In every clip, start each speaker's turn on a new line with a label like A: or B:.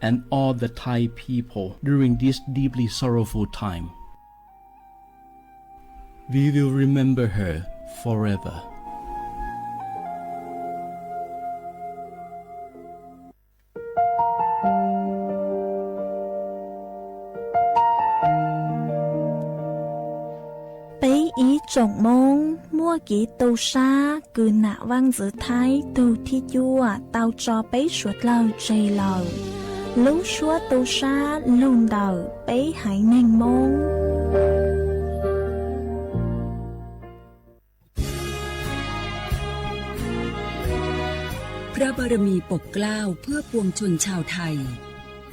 A: and all the Thai people during this deeply sorrowful time. We will remember her forever.
B: Bấy ý trọng mong mua kỹ tàu xa cứ nạ vang giữa thái tàu thi chua tàu cho bấy suốt lâu chây lâu lúc xua tàu xa lùng đầu bấy hãy nành mong
C: พระบารมีปกเกล้าเพื่อปวงชนชาวไทย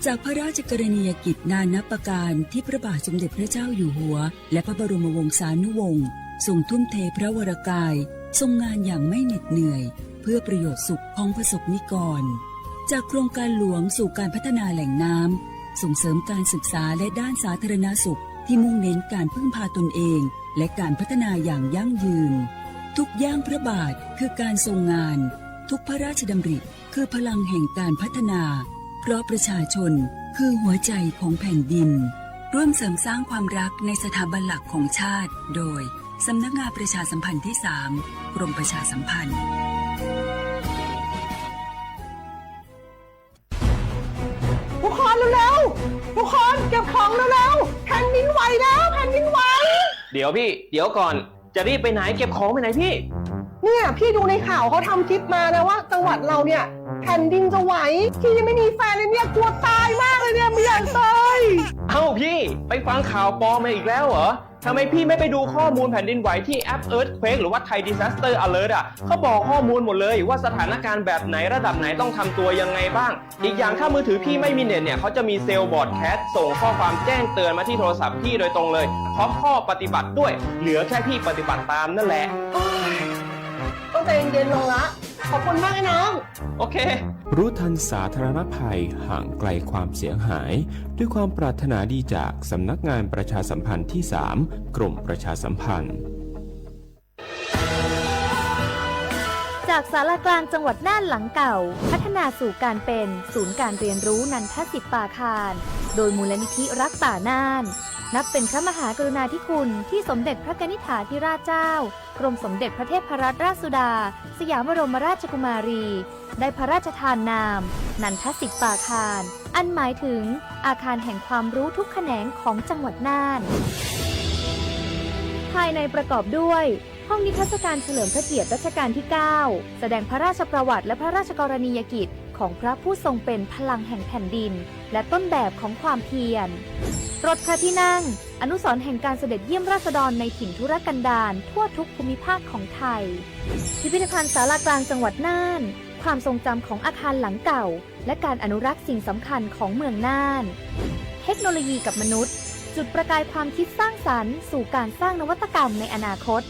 C: จากพระราชกรณียกิจนานับประการที่พระบาทสมเด็จพระเจ้าอยู่หัวและพระบรมวงศานุวงศ์ทรงทุ่มเทพระวรกายทรงงานอย่างไม่เหน็ดเหนื่อยเพื่อประโยชน์สุขของประสบนิกรจากโครงการหลวงสู่การพัฒนาแหล่งน้ำส่งเสริมการศึกษาและด้านสาธารณสุขที่มุ่งเน้นการพึ่งพาตนเองและการพัฒนาอย่างยั่งยืนทุกย่างพระบาทคือการทรงงานทุกพระราชดำริคือพลังแห่งการพัฒนาเพราะประชาชนคือหัวใจของแผ่นดินร่วมเสริมสร้างความรักในสถาบันหลักของชาติโดยสำนักงานประชาสัมพันธ์ที่ 3 กรมประชาสัมพันธ์
D: ทุกคนเร็วๆทุกคนเก็บของเร็วๆแผ่นดินไหวแล้วแผ่นดินไหว
E: เดี๋ยวพี่เดี๋ยวก่อนจะรีบไปไหนเก็บของไปไหนพี่
D: เนี่ยพี่ดูในข่าวเขาทำคลิปมานะว่าจังหวัดเราเนี่ยแผ่นดินจะไหวพี่ยังไม่มีแฟนเลยเนี่ยกลัวตายมากเลยเนี่ยไม่อยากตาย
E: เอ้าพี่ไปฟังข่าวปลอมมาอีกแล้วเหรอทำไมพี่ไม่ไปดูข้อมูลแผ่นดินไหวที่แอป Earthquake หรือว่า Thai Disaster Alert เขาบอกข้อมูลหมดเลยว่าสถานการณ์แบบไหนระดับไหนต้องทำตัวยังไงบ้างอีกอย่างถ้ามือถือพี่ไม่มีเน็ตเนี่ยเขาจะมีเซลล์บอร์ดแคสส่งข้อความแจ้งเตือนมาที่โทรศัพท์พี่โดยตรงเลยพร้อมข้อปฏิบัติด้วยเหลือแค่พี่ปฏิบัติตามนั่นแหละ
D: ต้องใจเย็นๆลงละขอบคุณมากนะน้อง
E: โอเค
F: รู้ทันสาธารณภัยห่างไกลความเสียหายด้วยความปรารถนาดีจากสำนักงานประชาสัมพันธ์ที่ 3 กรมประชาสัมพันธ์
B: จากศาลากลางจังหวัดน่านหลังเก่าพัฒนาสู่การเป็นศูนย์การเรียนรู้นันทศิษย์ป่าคารโดยมูลนิธิรักป่าน่านนับเป็นพระมหากรุณาธิคุณที่สมเด็จพระกนิษฐาธิราชเจ้ากรมสมเด็จพระเทพรัตนราชสุดาสยามบรมราชกุมารีได้พระราชทานนามนันทศิษย์ป่าคารอันหมายถึงอาคารแห่งความรู้ทุกแขนงของจังหวัดน่านภายในประกอบด้วยห้องนิทรรศการเฉลิมพระเกียรติรัชกาลที่ 9 แสดงพระราชประวัติและพระราชกรณียกิจของพระผู้ทรงเป็นพลังแห่งแผ่นดินและต้นแบบของความเพียรรถพระที่นั่งอนุสรณ์แห่งการเสด็จเยี่ยมราษฎรในถิ่นทุรกันดารทั่วทุกภูมิภาคของไทยพิพิธภัณฑ์ศาลากลางจังหวัดน่านความทรงจำของอาคารหลังเก่าและการอนุรักษ์สิ่งสำคัญของเมืองน่านเทคโนโลยีกับมนุษย์จุดประกายความคิดสร้างสรรค์สู่การสร้างนวัตกรรมในอนาคต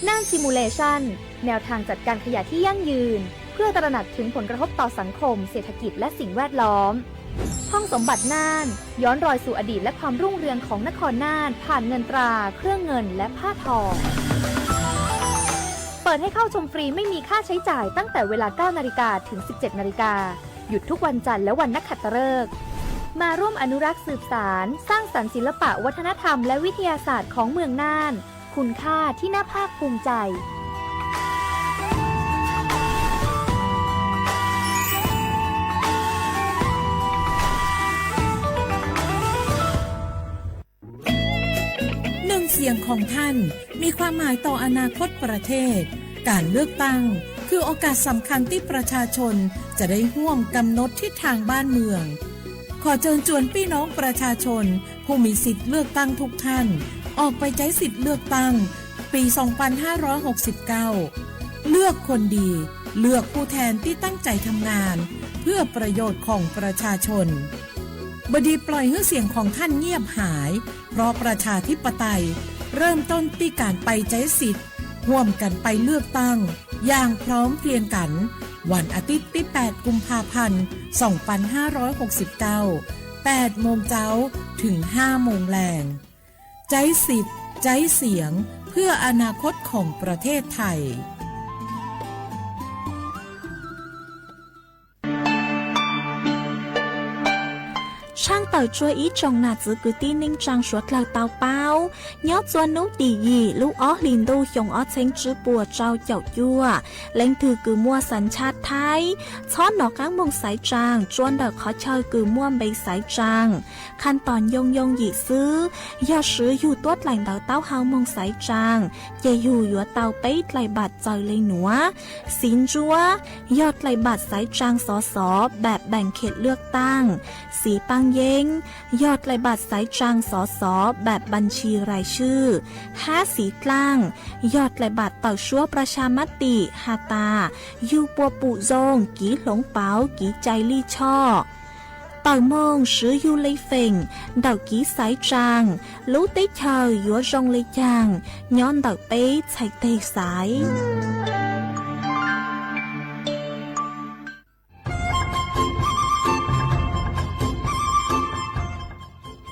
B: น่านซิมูเลชันแนวทางจัดการขยะที่ยั่งยืนเพื่อตระหนักถึงผลกระทบต่อสังคมเศรษฐกิจและสิ่งแวดล้อมห้องสมบัติน่านย้อนรอยสู่อดีตและความรุ่งเรืองของนครน่านผ่านเงินตราเครื่องเงินและผ้าทองเปิดให้เข้าชมฟรีไม่มีค่าใช้จ่ายตั้งแต่เวลา 9 นาฬิกาถึง 17 นาฬิกาหยุดทุกวันจันทร์และวันนักขัตฤกษ์มาร่วมอนุรักษ์สืบสานสร้างสรรค์ศิลปะวัฒนธรรมและวิทยาศาสตร์ของเมืองน่านคุณค่าที่น่าภาคภูมิใจ
G: เสียงของท่านมีความหมายต่ออนาคตประเทศการเลือกตั้งคือโอกาสสำคัญที่ประชาชนจะได้ร่วมกำหนดทิศทางบ้านเมืองขอเชิญชวนพี่น้องประชาชนผู้มีสิทธิ์เลือกตั้งทุกท่านออกไปใช้สิทธิ์เลือกตั้งปี 2569 เลือกคนดีเลือกผู้แทนที่ตั้งใจทำงานเพื่อประโยชน์ของประชาชนบดีปล่อยให้เสียงของท่านเงียบหายเพราะประชาธิปไตยเริ่มต้นที่การไปใช้สิทธิ์ร่วมกันไปเลือกตั้งอย่างพร้อมเพรียงกันวันอาทิตย์ที่ 8 กุมภาพันธ์ 2569 8 โมงเช้าถึง 5 โมงแลงใช้สิทธิ์ใช้เสียงเพื่ออนาคตของประเทศไทย
H: ช่างเต่าจัวอีจงหนาจือกุตีนิ่งจังสวดเหล่าเต่าเป้าย้อจวนนุตียีลูกอ้อลินดูหยงอ้อเซ็งจื้อปัวเจ้าเจ้ายั่วเล่งถือกือมัวสัญชาติไทยช้อนหนอกก้างมงสายจางจวนเดอขอเชยกือม่วมใบสายจางขั้นตอนยงหยีซื้อยอซื้ออยู่ตัวไหลเต่าเต้าเฮามงสายจางอย่าอยู่ยัวเต่าไปไหลบัดจอยเลยหนัวสินจัวยอดไหลบัดสายจางสอสอแบบแบ่งเขตเลือกตั้งสีปังเยงยอดไหลบัดสายจางสอสอแบบบัญชีรายชื่อ5สีกลางยอดไหลบัดเต่าชั่วประชามติฮาตายูปัวปุโจงกีหลงเปากีใจลี่ช่อเต่ามงซื้อยูเลยเฟ่งเต่ากีสายจางรู้ได้เชยยัวจงเลยจางย้อนเต่าเป๊ะใส่เตะสาย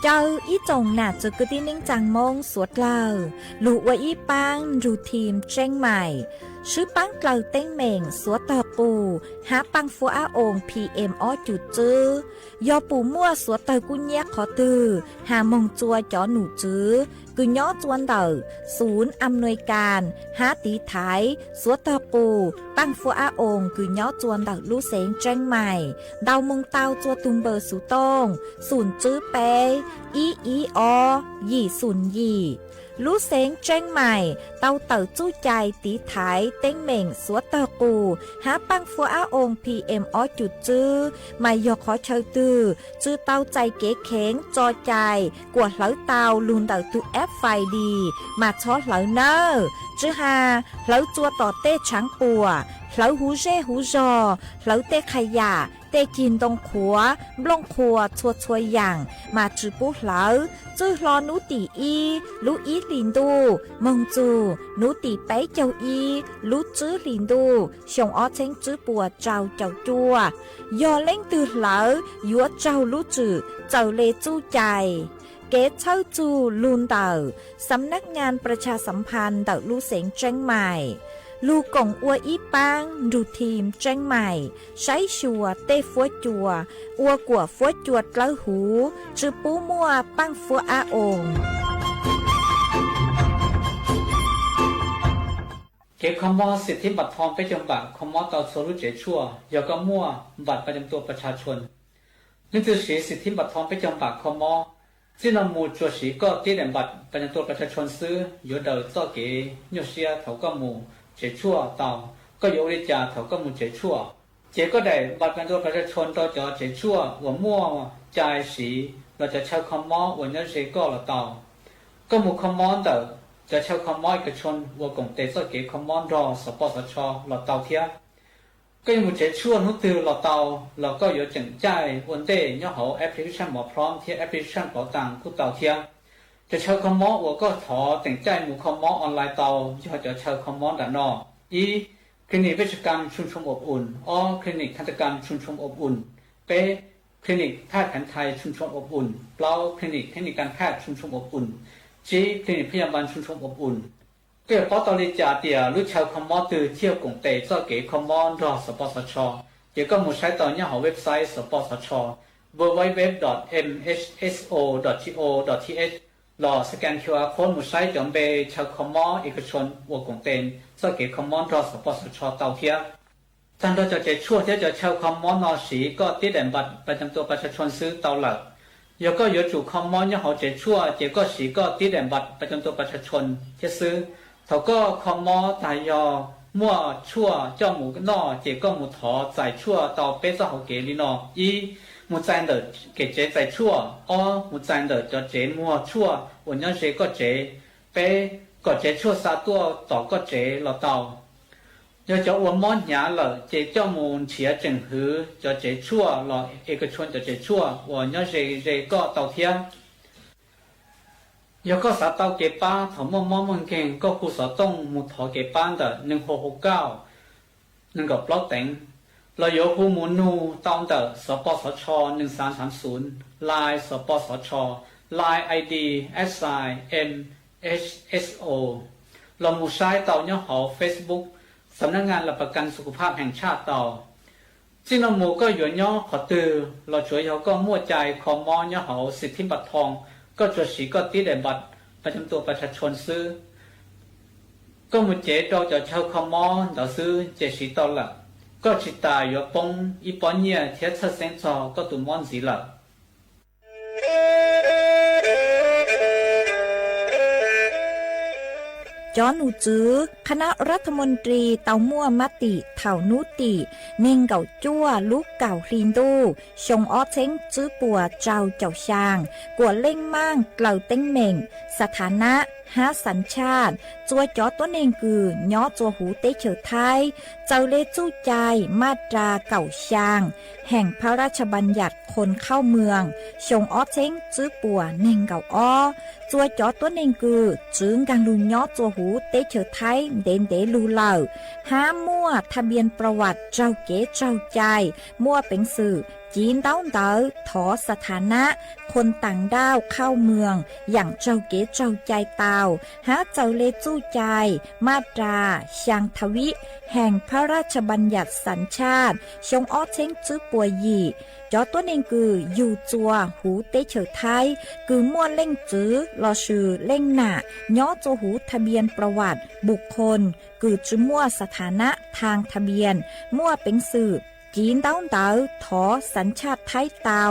H: เจ้าอีจงหนาจุกตีนิ่งจังมงสวดเล่าลูกว่าอีปังรูทีมเจ้งใหม่ชื่อปังเกลาเต้งเหม่งสวดตาปูหาปังฟัวอาอง PM อ้อจุดจื้อยอปูมั่วสวดเตอกุญแยกขอตือหามงจัวจอหนูจื้อกุญย้อจวนเตอศูนย์อำนวยการหาตีไทยสวดตาปูปังฟัวอาองกุญย้อจวนเตอลู่เสงเจ้งใหม่ดาวมงเตาจัวตุงเบอร์สุตงศูนย์จื้อเปอีอยี่ศูนย์ยี่ลู่เสงเจ้งใหม่เต้าเต่าจู้ใจตีไถเต้งเหม่งสวดเตอปูหาปังฟัวอาอง PM อ้อจุดจื้อไม่ยอขอเชยตือจื้อเต้าใจเก๋เข็งจอใจกวดเหลาเตาลุนเต่าตุแอปไฟดีมาช็อตเหลาเนอจื้อหาเหลาจัวต่อเต้ช้างปัวเหลาหูเร่หูจอเหลาเต้ขยะเต้กินตรงขัวบลงขัวชัวชัวอย่างมาจื้อปุ๊เหลาจื้อรอนูตีอีลูอีลินดูมงจูนูตีไปเจ้าอีลูจื้อลินดูชงอ้อเชงจื้อปัวเจ้าเจ้าจัวยอเล่งตือเหลายัวเจ้าลูจื้อเจ้าเลจู้ใจเกตเช่าจูลูนเต่าสำนักงานประชาสัมพันธ์เต่าลู่เสงเจ้งใหม่ลูกกงอัวอีปังดูทีมเจ้งใหม่ใช้ชัวเต้ฟัวจัวอัวกัวฟัวจวดกล้าหูจือปูมัวปังฟัวอาอง
I: เก็บคำว่าสิทธิบัตรทองไปจำบัตรคำว่าต่อโซลุเจชั่วยาก็มั่วบัตรประจำตัวประชาชนนั่นคือสิทธิบัตรทองไปจำบัตรคำว่าที่เรามูจัวสีก็ที่เด่นบัตรประจำตัวประชาชนซื้ออยู่เดินต่อเก๋ยเสียเถาก็มูเจชั่วเต่าก็อยู่ริจาเถาก็มูเจชั่วเจก็ได้บัตรประจำตัวประชาชนต่อจอเจชั่วหัวมั่วใจสีเราจะใช้คำว่าวันนี้เจก็เราเต่าก็มูคำว่าเดินจะใช้คำว่าเอกชนวัวกงเตสเกคำว่ารอสปสชเราเต่าเทียก็ยังเจชั่วนุตือเราเต่าเราก็อยู่จังใจวันเดย์ย่อเขาแอปพลิเคชันหมอพร้อมเทียแอปพลิเคชันเป๋าตังกูเต่าเทียจะใช้คำว่าวัวก็ถอแต่งใจหมู่คำว่าออนไลน์เต่าที่เขาจะใช้คำว่าด่านนออีคลินิกเวชกรรมชุมชนอบอุ่นออคลินิกทันตกรรมชุมชนอบอุ่นเปคลินิกแพทย์แผนไทยชุมชนอบอุ่นเปล่าคลินิกเทคนิคการแพทย์ชุมชนอบอุ่นจีคลินิกพยาบาลชุมชนอบอุ่นเกี่ยวกับตอนนี้จ่าเดียรู้ชาวคอมมอตือเที่ยวกงเตะเจ้าเก๋คอมมอนรอสปสชเกี่ยวกับหมู่ใช้ตอนนี้ของเว็บไซต์สปสช www.mhso.go.th รอสแกน QR Code หมู่ใช้จอมเบชาวคอมมอเอกชนวัวกงเตนเจ้าเก๋คอมมอนรอสปสชเต่าเทียท่านเราจะช่วยที่จะชาวคอมมอนนอสีก็ติดแดนบัตรประจำตัวประชาชนซื้อเต่าหลักยก็有主คอมมอนยังเขาเจชั่วเจก็สีก็ติดแดนบัตรประจำตัวประชาชนจะซื้อเขาก็คอมมอตายอมั่วชั่วเจ้าหมูนอเจก็หมูถอใจชั่วต่อเป๊ะเจ้าเขาเกลีนออีหมูใจเดอเกเจใจชั่วอ้อหมูใจเดอจะเจมั่วชั่ววันนี้เจก็เจเป๊ะก็เจชั่วซาตัวต่อก็เจเราเต่า要叫我们伢了，这叫我们企业整合，叫这错了，一个村叫这错，我要这个稻田，要个啥稻给班，他们跟个胡啥东木头给班的，能669，能够不等，เรา有户母奴当的สปสช1330 Line สปสช Line ID SIMHSO เราหมู่ใช้เต่าเนี่ยหอ Facebookสำนักงานหลักประกันสุขภาพแห่งชาติต่อ จีนหมูก็อยู่ย่อขอตือเราช่วยเขาก็มั่วใจขอมอย่อเขาสิทธิบัตรทองก็จดสีก็ตีได้บัตรประจำตัวประชาชนซื้อก็มุเจเราจะเช่าขมอเราซื้อเจสีตอละก็ชิตายอยู่ปงอีปอนเนี่ยเทียชัดเซนซอก็ตุ่มมอนสีละ
H: จอหนูจื้อคณะรัฐมนตรีเตามั่วมติเถ่านุติเน่งเก่าจั่วลูกเก่าคลีนดูชงอ้อเช้งจื้อปัวเจ้าเจ้าชางกัวเล่งมั่งเกล่าเต้งเหม่งสถานะหาสัญชาติจัวจอตัวเองคือย้อจัวหูเตเฉอไทยเจ้าเลจู้ใจมาตราเก่าชางแห่งพระราชบัญญัติคนเข้าเมืองชงอ้อเช้งจื้อปัวเน่งเก่าอ้อจัวจอตัวเองคือจื้งการลุนย้อจัวหูเตเฉอไทยเด่นเดลูเหล่าห้ามั่วทะเบียนประวัติเจ้าเก๋เจ้าใจมั่วเป็นสื่อจีนเต้าเต๋อถอสถานะคนต่างด้าวเข้าเมืองอย่างเจ้าเก๋เจ้าใจเตาหาเจ้าเลจู้ใจมาตราชังทวิแห่งพระราชบัญญัติสัญชาติชงอ้อเช้งจื้อปัวหยี่จอตัวเองคืออยู่จัวหูเตเฉอไทยคือมั่วเล่งจื้อลอชื่อเล่งหน้าย้อจัวหูทะเบียนประวัติบุคคลคือจื้อมั่วสถานะทางทะเบียนมั่วเป็นสื่อจีนเต้าเต๋อถอสัญชาติไทยเตา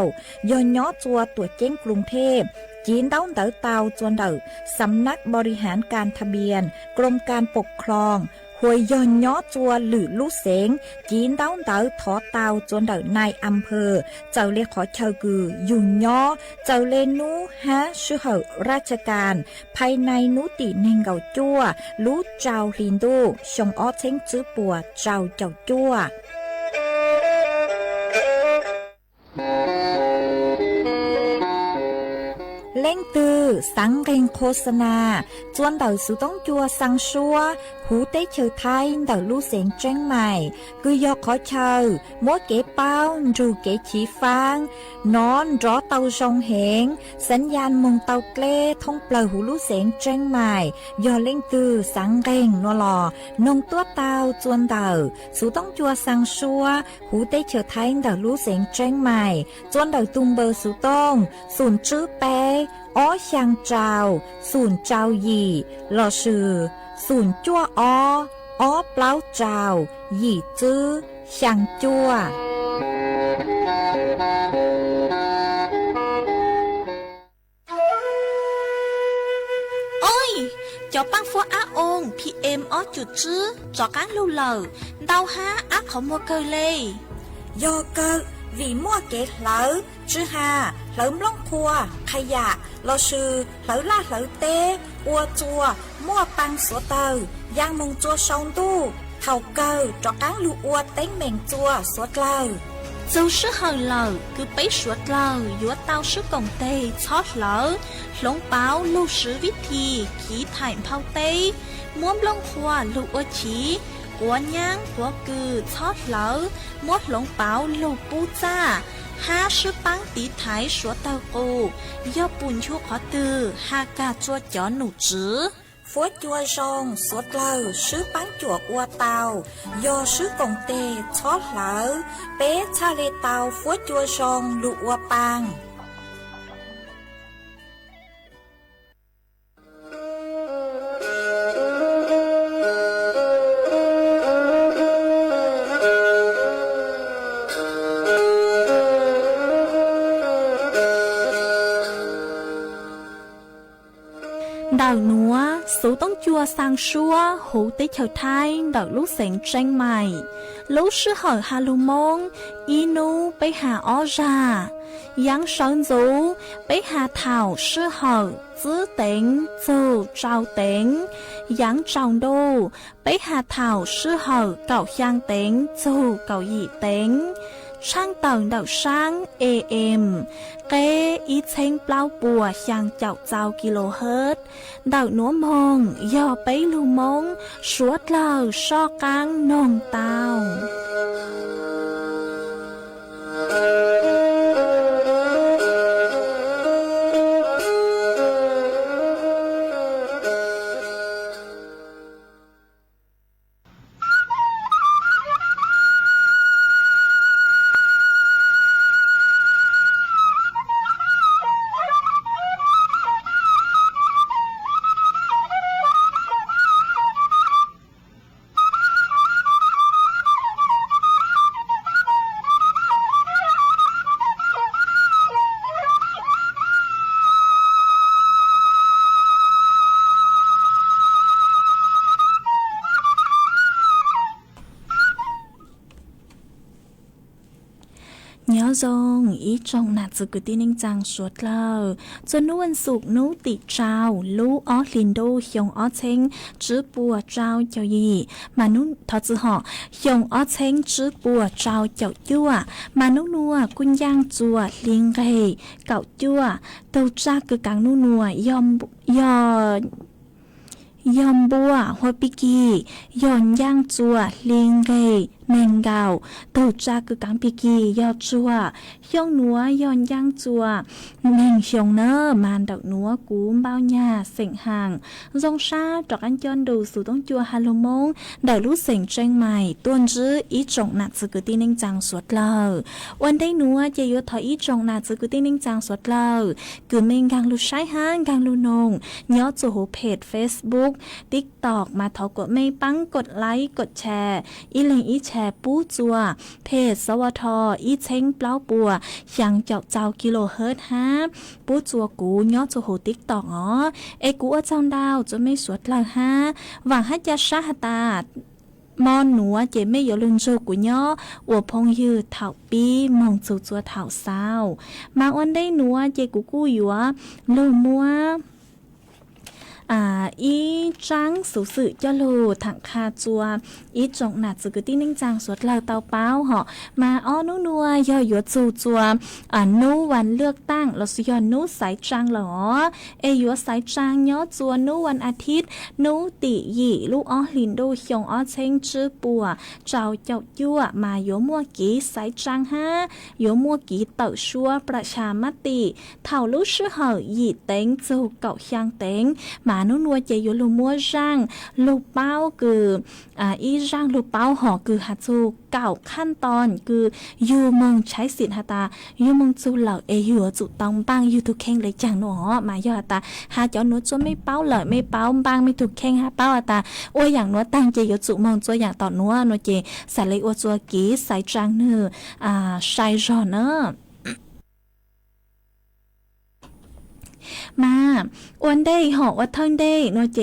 H: ย้อนย้อจัวตัวเจ้งกรุงเทพจีนเต้าเต๋อเตาจวนเต๋อสำนักบริหารการทะเบียนกรมการปกครองหวยย้อนย้อจัวหรือลู่เสงจีนเต้าเต๋อถอเตาจวนเต๋อนายอำเภอเจ้าเลขอเชากือยุ่นย้อเจ้าเลนูฮะชื่อเหอราชการภายในนุติเนงเกาจัวลู่เจ้าลินดูชงอ้อเช้งจื้อปัวเจ้าเจ้าจัวเล่งตือสังเรงโฆษณาจวนเต่าสุต้องจัวสังชัวหูเต้เชอไทยเต่าลู่เสียงเจ้งใหม่คือยอกขอเชอมัวเก๋เป้ารูเก๋ฉีฟางนอนรอเต่าชงเหงสัญญาณมงเต่าเกล้ท่องเปล่าหูลู่เสียงเจ้งใหม่ยอเล่งตือสังเรงนัวหล่อนงตัวเต่าจวนเต่าสุต้องจัวสังชัวหูเต้เชอไทยเต่าลู่เสียงเจ้งใหม่จวนเต่าตุงเบอร์สุต้องศูนย์จื้อแปอ้อช่างเจ้าศูนย์เจ้าหยี่หล่อชื่อศูนย์จั่วอ้อเปล่าเจ้าหยี่จื้อช่างจั่ว
J: cho băng phố á ôn PM ó chuột chứ cho cán lưu lờ đau há á khổ mua cơ lê
H: do cơ vì mua kẹt lỡ chứ hà lỡ lông khua khai dạ lo sư lỡ la lỡ tê ua chua mua băng số tờ giang mông chua sông tu thầu cơ cho cán lưu ua tén mèn chua số lờ
J: dù sư hờ lờ cứ bấy suốt lờ dúa tao sư cổng tê chót lỡ lông báo lưu sư viết thi khí thải phao tê muốn lông khoa lưu ua chí của nhang của cừ chót lỡ mốt lông báo lưu bu cha ha sư băng tí thái số tao cô do bùn chua khó từ ha ca chua chó nụ chứ
H: phố chua rong suốt lờ sứ bán chuột ua tàu do sứ cổng tê chót lỡ bé cha lê tàu phố chua rong lụ ua bang
J: đào núa số tông chua sang xua hủ tế chào thai đào lúc sẹn tranh mày lúc sư hở hà lù mông inu bấy hà ó ra yang sơn dũ bấy hà thảo sư hở giữ tính dù trao tính yang trào đô bấy hà thảo sư hở cậu giang tính dù cậu dị tính sang tầng đầu sáng AM kế ít thanh bao bùa sang chậu chào kHz đầu núa mông do bấy lưu mông suốt lờ so căng nồng tàu อีจงหนาจุกตีนิงจังสวดเลอจนนู้วันศุกร์นู้ติเจ้าลูออลินโดเฮียงออเชงจื้อปัวเจ้าเจ้ายีมานุทอจื้อหอเฮียงออเชงจื้อปัวเจ้าเจ้ายั่วมานุนัวกุญย่างจัวลิงเรเก่ายั่วเต้าจ้าคือกังนัวยอมบัวหัวปิกีย้อนย่างจัวลิงเรแมงเกาเต้าจ้าคือกังปิกียอจัวย่องนัวย้อนย่างจัวแมงเชียงเนอมานดอกนัวกูมเบ้าหญ้าเสียงห่างจงชาดอกอันยอนดูสู่ต้องจัวฮาโลมงดอกรู้เสียงเจงใหม่ต้นจื้ออีจงหนักสึกตีนิงจังสวดเลอวันได้นัวเจยุทออีจงหนักสึกตีนิงจังสวดเลอคือเมงกังลูใช้ห้างกังลูนงย้อจูหูเพจ Facebook TikTok มาทอกดไม่ปังกดไลค์กดแชร์อีเลงอีแชร์ปู้จัวเพจสวทอีเช้งเปล่าปัวยังเจ้าเจ้ากิโลเฮิรตซ์ฮะปู้จัวกูย้อจูหู TikTok อ๋อเอกูว่าเจ้าดาวจะไม่สวดเลยฮะหวังให้ยาชาฮตามอนหนัวเจไม่ยอลุนโจกุญย่ออวพงยืดเถาปีมองจูจัวเถาเศร้ามาวันได้หนัวเจกูกู้อยู่วะลูมัวอีจังสูสื่อเจลูถังคาจัวอีจงหนาจืกตีนิ่งจังสวดเลาเตาเป้าเหาะมาอ้อนัวย่อยจูจัวนูวันเลือกตั้งเราสิยอนูสายจังหรอยัวสายจังย่อจัวนูวันอาทิตย์นูติหยี่ลูกอ้อลินโดเฮียงอ้อเชงชื่อปัวเจ้าเจ้ายั่วมาโยมัวกีสายจังฮะโยมัวกีเต่าชัวประชามติเท่าลูกชื่อเหอหยี่เต็งจูเก่าเฮียงเต็งมานุนัวเจยุลูมัวจังลูกเป้าคืออีจังลูกเป้าหอคือฮัจูเก่าขั้นตอนคือยูมงใช้สิทธิ์ฮาตายูมงจูเหล่ายัวจุตองปังยูทุกเข่งเลยจังหนอมายอตาหาเจ้าหนูจะไม่เป้าเลยไม่เป้าปังไม่ถูกเข่งฮาเป้าตาโอ้ยอย่างหนูตั้งเจยุจุมงจัวอย่างต่อหนูหนูเจใส่เลยอวจัวกีใส่จังเนื้อใส่จอเนอมาวันได้หอกว่าเทิงได้โนเจ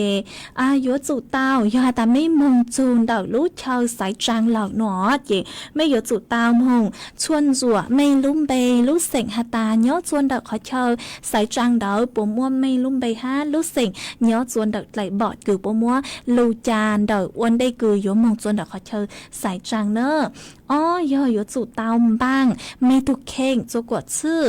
J: ยัวจุเต้ายาแต่ไม่มงจูนดอกลูกเชาสายจางเหล่าหนอเจไม่ยัวจุเต้ามงชวนจั่วไม่ลุ่มเบลูกเสงฮาตาย้อชวนดอกขอเชาสายจางดอกปัวมัวไม่ลุ่มเบฮะลูกเสงย้อชวนดอกไหลบอดคือปัวมัวลูจานดอกวันได้คือยัวมงชวนดอกขอเชาสายจางเนอย่อยัวจุเต้าบ้างไม่ถูกเข่งจัวกดชื่อ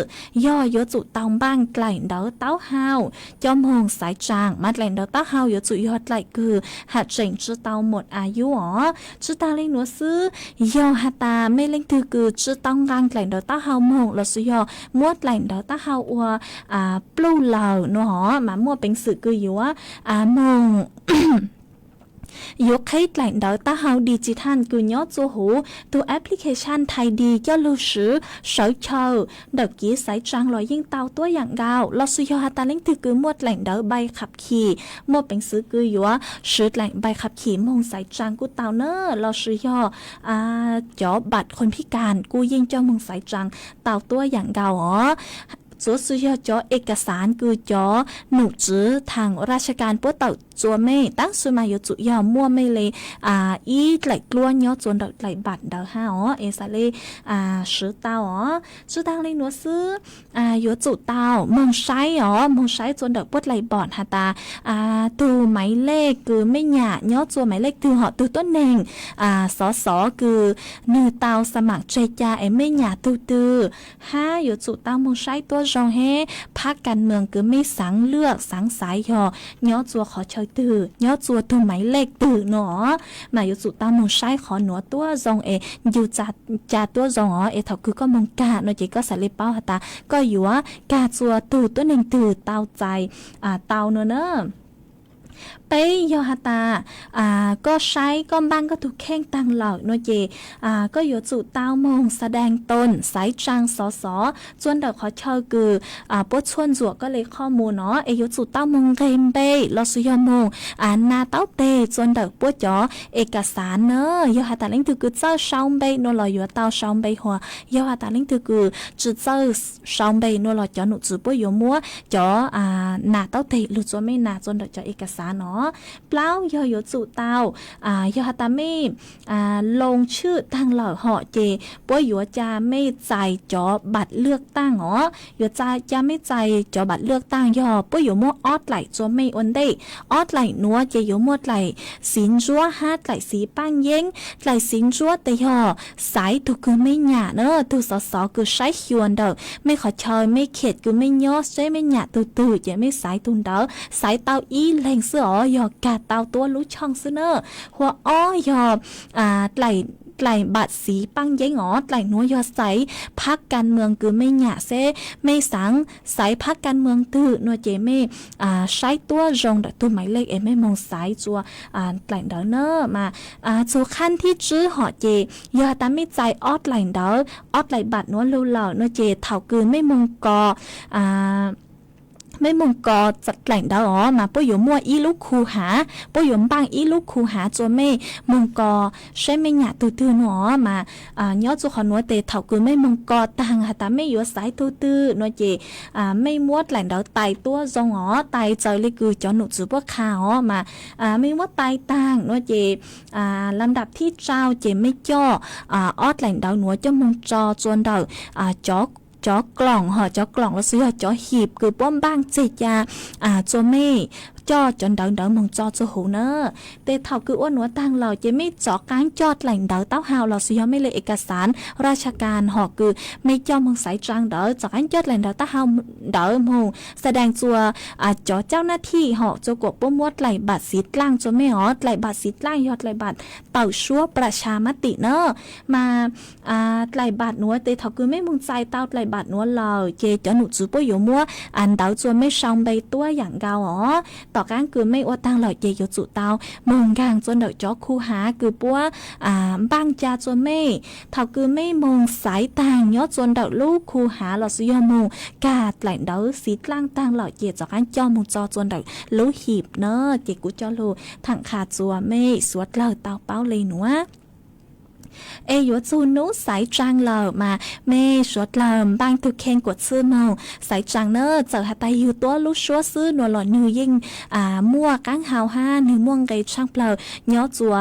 J: ย่อยัวจุเต้าบ้างไกลดอกเต้าฮาวจอมหงสายจางมัดแหลนดอกเต้าฮาวยัวจุยอดไหลคือหัดเจิงจื้อเต้าหมดอายุจื้อตาเล่งหนัวซื้อย่อฮัตตาไม่เล่งถือคือจื้อต้องกางแหลนดอกเต้าฮาวมงเราสุยอมวดแหลนดอกเต้าฮาวอัวปลู่เหล่าหนัวมามัวเป็นสื่อคืออยู่ว่ามงยกให้แหล่งดาวต้าเฮาดิจิทัลกุญยอดจูหูตัวแอปพลิเคชันไทยดีย่อลูสือเฉาเชาดอกกี้สายจางลอยยิ่งเตาตัวอย่างกาวเราสุยอฮาตาเล่งถือคือมวดแหล่งดาวใบขับขี่มวดเป็นซื้อคืออยู่ว่าซื้อแหล่งใบขับขี่มงสายจางกูเตาเนอเราสุยอจอบัตรคนพิการกูยิ่งเจ้ามงสายจางเตาตัวอย่างกาวจัวซื้อยอจอเอกสารคือจอหนูจื้อทางราชการปวดเต่าจัวไม่ตั้งสุมาอยู่จุยอมั่วไม่เลยอีไหลกล้วนยอจวนดอกไหลบัตรดาวห้าเอซาเลซื้อเต้าซื้อตังเลยหนูซื้อยู่จุเต้ามองใช้มองใช้จวนดอกปวดไหลบอดฮาตาตูหมายเลขคือไม่หยาดยอจัวหมายเลขตูเหาะตูต้นเน่งสอคือเนื้อเต้าสมัครใจจ่าไม่หยาดตูอยู่จุเต้ามองใช้ตัวจองเฮภาคการเมืองคือไม่สังเลือกสังสายย้อจัวขอเชยตื่ย้อจัวตัวหมายเลขตื่หนอมาอยู่สุตามงใช้ขอหนัวตัวจองอยู่จ่าตัวจองเถาคือก็มงกาโนจิก็ใส่เลเป้าหตาก็อยู่ว่ากาจัวตื่ตัวหนึ่งตื่เตาใจเตาเนอะไปยอฮาตาก็ใช้ก็บ้างก็ถูกแข่งตังเหล่าโนเจก็อยู่จุเต้ามงแสดงตนสายจางสจวนดอกขอเชอคือปวดชวนจั่วก็เลยข้อมูลอยู่จุเต้ามงเรมเบลอสุยมงนาเต้าเตจวนดอกปวดจ่อเอกสารเนยอฮาตาเล่งถือคือเจ้าชาวเบโนลอยอยู่เต้าชาวเบหัวยอฮาตาเล่งถือคือจุเจ้าชาวเบโนลอยจ่อหนุจือปวดอยู่มัวจ่อนาเต้าเตหรือจ่อไม่นาจวนดอกจ่อเอกสาร าเนาะเปล่ายอจุเตายอฮัตตาไม่ลงชื่อทางเหล่าเหาะเจป่วยอยู่จะไม่ใจจอบัตรเลือกตั้งอ๋ออยู่จะไม่ใจจอบัตรเลือกตั้งยอป่วยอยู่มั่วออดไหลจอไม่อนได้ออดไหลนัวเจอยู่มั่วไหลสินจัวฮาดไหลสีปังเย้งไหลสินจัวแต่ยอสายถูกคือไม่หยาเนอะถูกสอคือใช้ชวนเด้อไม่ขอชอยไม่เข็ดคือไม่ย่อใช้ไม่หยาตื่นอย่าไม่สายตุนเด้อสายเตาอีแรงเสือยอกาเตาตัวรู้ช่องซื้อเนอะหัวอ้อยอไหลบัดสีปังเย้งอ๋อไหลนัวยอใสพักการเมืองคือไม่หยาเซไม่สังสายพักการเมืองตื่นนัวเจไม่ใช้ตัวรงแต่ตัวหมายเลขไม่มองสายจัวไหลเดอเนอร์มาจูขั้นที่จื้อหอเจยอตามไม่ใจออดไหลเดอออดไหลบัดนัวลูเหล่านัวเจเท่าคือไม่มองกอไม่มงกอจัดแหล่งดาวมาป่วยอยู่มั่วอีลูกคูหาป่วยอยู่บางอีลูกคูหาจนไม่มงกอใช้ไม่หยาตื่นหนอมาย้อนจุขอนัวเตะเถาคือไม่มงกอต่างหาตาไม่อยู่สายตื่นนัวเจไม่มวดแหล่งดาวไตตัวจงไตเจอเลยคือจอหนุจือพวกขามาไม่ว่าไตต่างนัวเจลำดับที่เจ้าเจไม่จ่อออดแหล่งดาวหนัวจะมงจอจนดาวจอกล่องจอกล่องแล้วซื้อจอหีบคือป้อมบ้างจิตยาจอไม่จอจนเดินมองจอจะหูเนอเตเท่าคืออ้วนหัวตังเราจะไม่จอการจอดแหล่งเดาเต้าหาวเราซื้อไม่เลยเอกสารราชการหอคือไม่จอมองสายจังเดอจอการจอดแหล่งเดาเต้าหาวเดอมงแสดงตัวจอเจ้าหน้าที่หอจะกบป้มวดไหลบัตรสีล่างจนไม่หอไหลบัตรสีล่างยอดไหลบัตรเต่าชั่วประชามติเนอมาไหลบัตรนัวเตเท่าคือไม่มงใจเต้าไหลบัตรนัวเราเจจะหนุจื้อป่วยอยู่มัวอันเดาจนไม่ช่องใบตัวอย่างเกาต่อการคือไม่อวดตังหล่อเยยจุเตามงกางจนเดาจอคู่หาคือปัวบางจาจนไม่เท่าคือไม่มงสายต่างยอดจนเดาลูกคู่หาหล่อสุยมงกาดไหลเดาสีล่างตังหล่อเยจากการจอมงจอจนเดาลูหีบเนอเจกุจอลูถังขาดจัวไม่สวดเล่าเตาเป้าเลยหนัวอยู่จูนู้สายจังเหล่ามาเมย์สวดเหล่าบางตุกเคนกดซื้อเมาสายจังเนอเจอหาตายอยู่ตัวลูกชัวซื้อหนัวหล่อนือยิ่งมั่วก้างหาวห้านือม่วงไกช่างเปล่าย้อจัว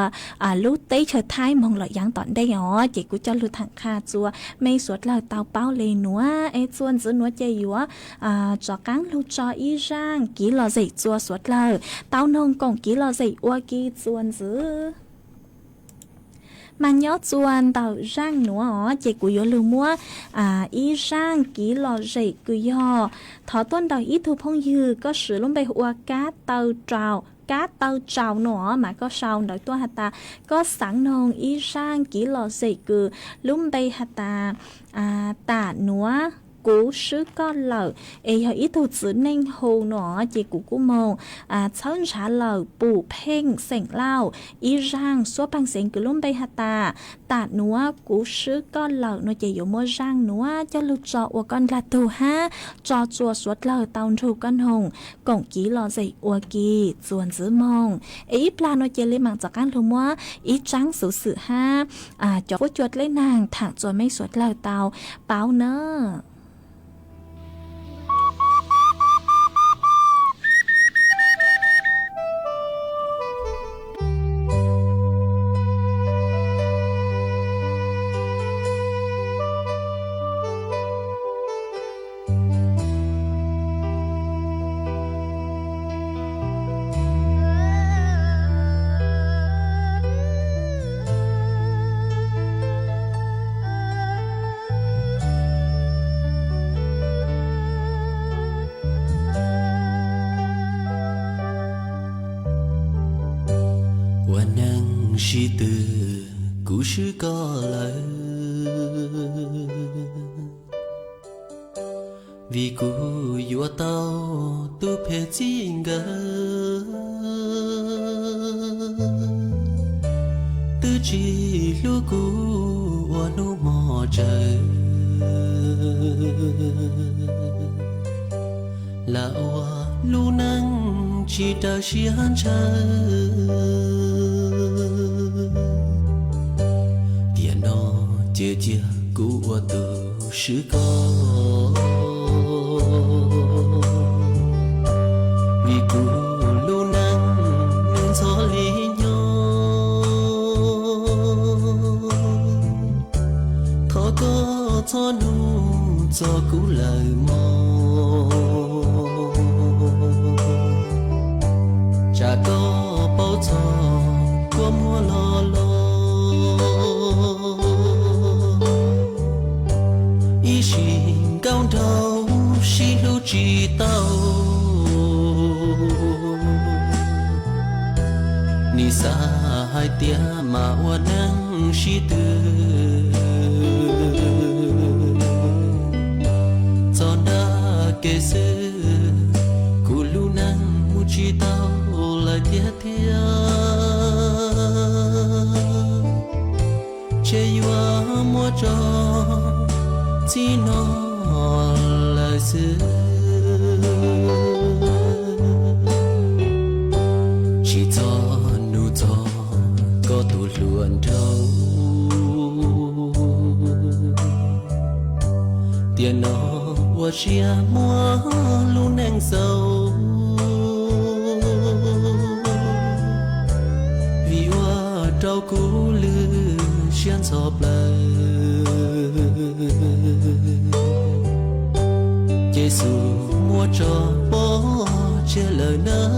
J: ลูกเต้เฉิดท้ายมองหล่อยังตอนได้หรอเจกูจะลูกถังคาจัวเมย์สวดเหล่าเตาเป้าเลยหนัวจวนซื้อหนัวเจอยู่จอก้างลูกจออีร่างกี่หล่อใจจัวสวดเหล่าเต้านงกงกี่หล่อใจอ้วกี่จวนซื้อมันย้อจวนเต่าร่างหนัวเจกุยลืมว่าอีร่างกี่หล่อใจกุยถอต้นเต่าอีถูพงยือก็สือลงไปหัวกาเต่าเจ้ากาเต่าเจ้าหนัวมาก็เชาโดยตัวหัตตาก็สังนงอีร่างกี่หล่อใจกุลุ่มไปหัตตาตาหนัวcú sứ con lợn, ấy ít thủ chữ nên hồ nó chỉ cú mông, chọn trả lợn bù phèn sành lao, ý rang số bằng sành cứ luôn bay hạt ta núa cú sứ con lợn nó chỉ dùng mua rang núa cho lụt trọ của con là tù ha, trọ chùa suốt lợn tàu trù con hồng, cổng ký lò dậy của kỳ chuồn giữ mông, ấy pla nó chỉ lên mạng cho con thùng mua, ý trắng sự sự ha, cho phút chuột lấy nàng thẳng chuột mấy suốt lợn tàu, báo nơ.
K: Sĩ từ cũ sư có lời vì cũ vua tao tu phê chính gờ tư chỉ lu cũ và lu mò trời là lu nắng chỉ ta chỉ han trời chia chia của từ sư có vì cũ lu năng cho lý nhau thọ có cho nu cho cú lời mò chả có bao cho qua mua lo lo ý xin cao đầu xin lưu chỉ tao ni sa hai tia mà hoa nắng chỉ từ cho đã kể sự cụ lu nắng mu chỉ tao lại tia tia chơi hoa mua cho chỉ nó là sự chỉ cho nụ cho có tụ luôn đâu tiền nó hoa chia mua luôn neng sâu vì hoa trâu cú lư xiên sọp lời Giêsu mua cho bố che lời nỡ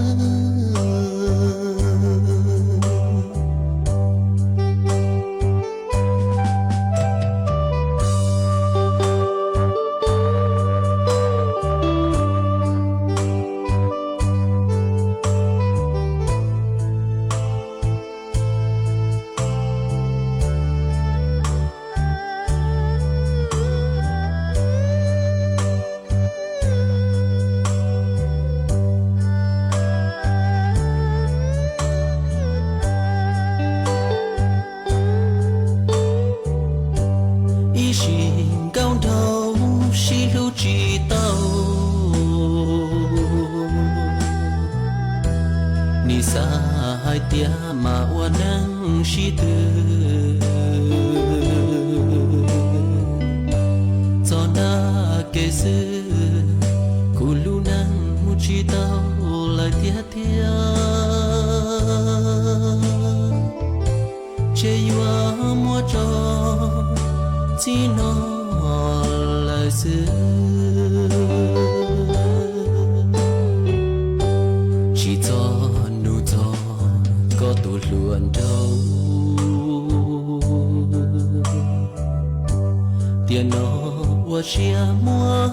K: tiền nó hoa chia mua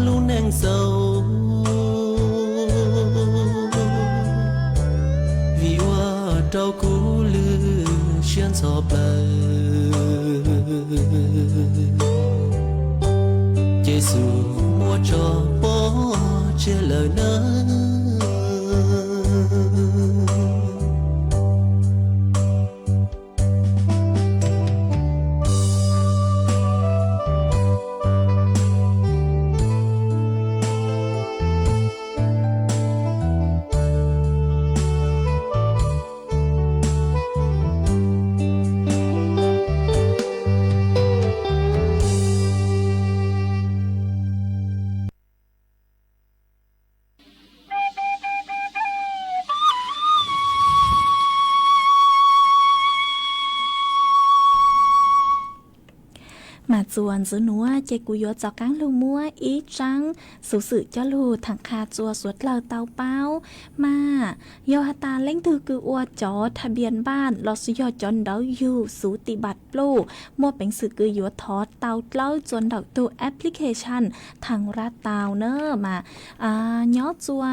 K: luôn neng sâu vì hoa trâu cú lư xiên sọp lời Giêsu mua cho bố che lời nỡ
J: mà chuồn giữ núa chạy cú yếu cho cáng lưu mua ý trắng sự sự cho lù thẳng khá chùa suốt lờ tàu bao mà do ta lãnh thư cư ua chóทะเบียนบ้านลอสุยอจนเดาอยู่สูติบัตรปลูมัวเป็นสื่อคือยัวทอเตาเล่าจนเดาตัวแอปพลิเคชันทางรัฐเตาเนอมาย้อจัว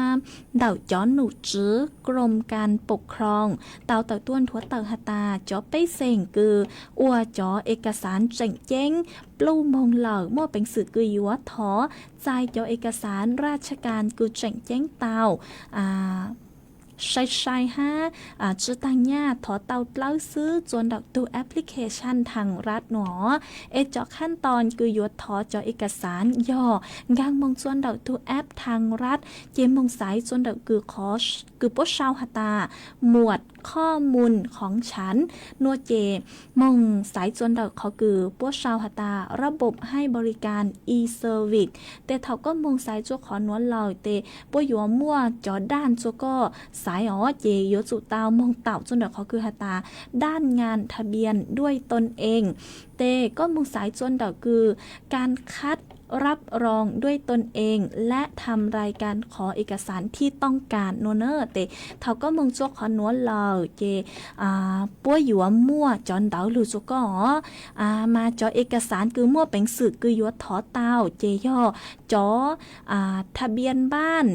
J: เดาจอนหนูจื้อกรมการปกครองเตาต้วนทัวเตาหตาจอไปเซ็งคืออัวจอเอกสารเจ๋งเจ้งปลูมงเหล่ามั่วเป็นสื่อคือยัวทอใจจอเอกสารราชการคือเจ๋งเจ้งเตาใช่ฮะจื้อตังญ่าถอเตาเล่าซื้อจวนดอกตัวแอปพลิเคชันทางรัฐหนอจอขั้นตอนคือยัวถอจอเอกสารย่อกางมงจวนดอกตัวแอปทางรัฐเจมมงสายจวนดอกคือขอคือปชาวหตาหมวด ข้อมูลของฉันนัวเจมงสายจวนเดาเขาคือพวกชาวหตาระบบให้บริการ e-service แต่เขาก็มงสายจัวขอนวลเราแต่พวกอยู่มั่วจอด้านจัวก็สายเจโยจุตาวมงเต่าจวนเดาเขาคือหตาด้านงานทะเบียนด้วยตนเองแต่ก็มงสายจวนเดาคือการคัดรับรองด้วยตนเองและทำรายการขอเอกสารที่ต้องการโนเนอร์แต่เขาก็มงจกขอนวลเราเจปัวอยู่มั่วจอนเดาหรือจก็มาจอเอกสารคือมั่วเป็นสื่อคือยัวถอเต้าเจย่อจอทะเบียนบ้าน